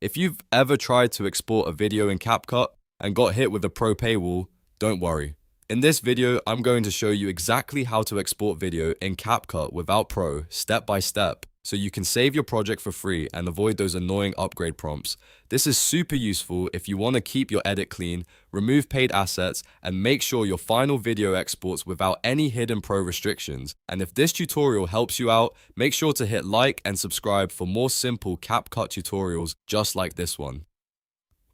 If you've ever tried to export a video in CapCut and got hit with a pro paywall, don't worry. In this video, I'm going to show you exactly how to export video in CapCut without Pro, step by step, so you can save your project for free and avoid those annoying upgrade prompts. This is super useful if you want to keep your edit clean, remove paid assets, and make sure your final video exports without any hidden Pro restrictions. And if this tutorial helps you out, make sure to hit like and subscribe for more simple CapCut tutorials just like this one.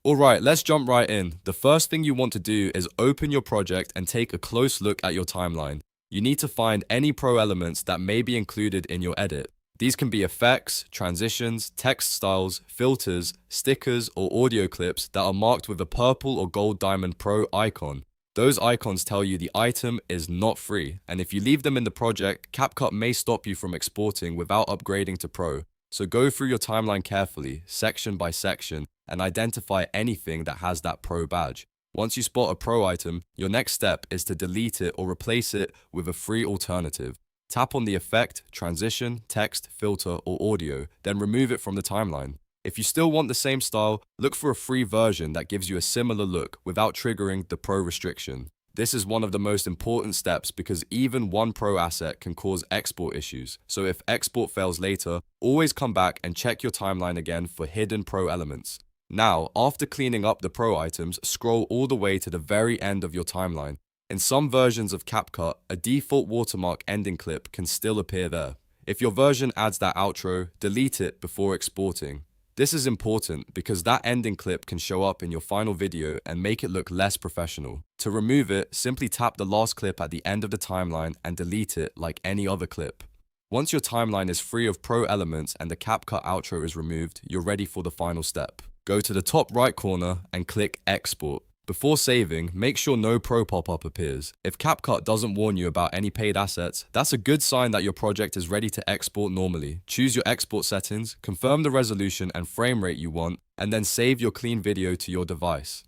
Alright, let's jump right in. The first thing you want to do is open your project and take a close look at your timeline. You need to find any Pro elements that may be included in your edit. These can be effects, transitions, text styles, filters, stickers, or audio clips that are marked with a purple or gold diamond Pro icon. Those icons tell you the item is not free, and if you leave them in the project, CapCut may stop you from exporting without upgrading to Pro. So go through your timeline carefully, section by section, and identify anything that has that Pro badge. Once you spot a Pro item, your next step is to delete it or replace it with a free alternative. Tap on the effect, transition, text, filter, or audio, then remove it from the timeline. If you still want the same style, look for a free version that gives you a similar look without triggering the Pro restriction. This is one of the most important steps because even one Pro asset can cause export issues. So if export fails later, always come back and check your timeline again for hidden Pro elements. Now, after cleaning up the Pro items, scroll all the way to the very end of your timeline. In some versions of CapCut, a default watermark ending clip can still appear there. If your version adds that outro, delete it before exporting. This is important because that ending clip can show up in your final video and make it look less professional. To remove it, simply tap the last clip at the end of the timeline and delete it like any other clip. Once your timeline is free of Pro elements and the CapCut outro is removed, you're ready for the final step. Go to the top right corner and click Export. Before saving, make sure no Pro pop-up appears. If CapCut doesn't warn you about any paid assets, that's a good sign that your project is ready to export normally. Choose your export settings, confirm the resolution and frame rate you want, and then save your clean video to your device.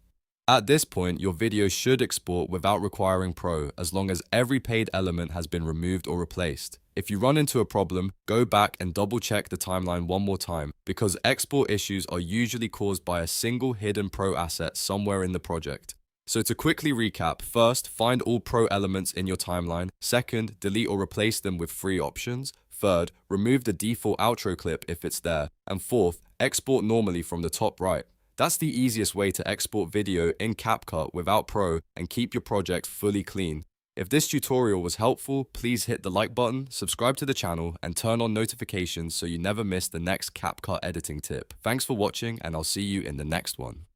At this point, your video should export without requiring Pro as long as every paid element has been removed or replaced. If you run into a problem, go back and double check the timeline one more time because export issues are usually caused by a single hidden Pro asset somewhere in the project. So to quickly recap, first, find all Pro elements in your timeline. Second, delete or replace them with free options. Third, remove the default outro clip if it's there. And fourth, export normally from the top right. That's the easiest way to export video in CapCut without Pro and keep your project fully clean. If this tutorial was helpful, please hit the like button, subscribe to the channel, and turn on notifications so you never miss the next CapCut editing tip. Thanks for watching, and I'll see you in the next one.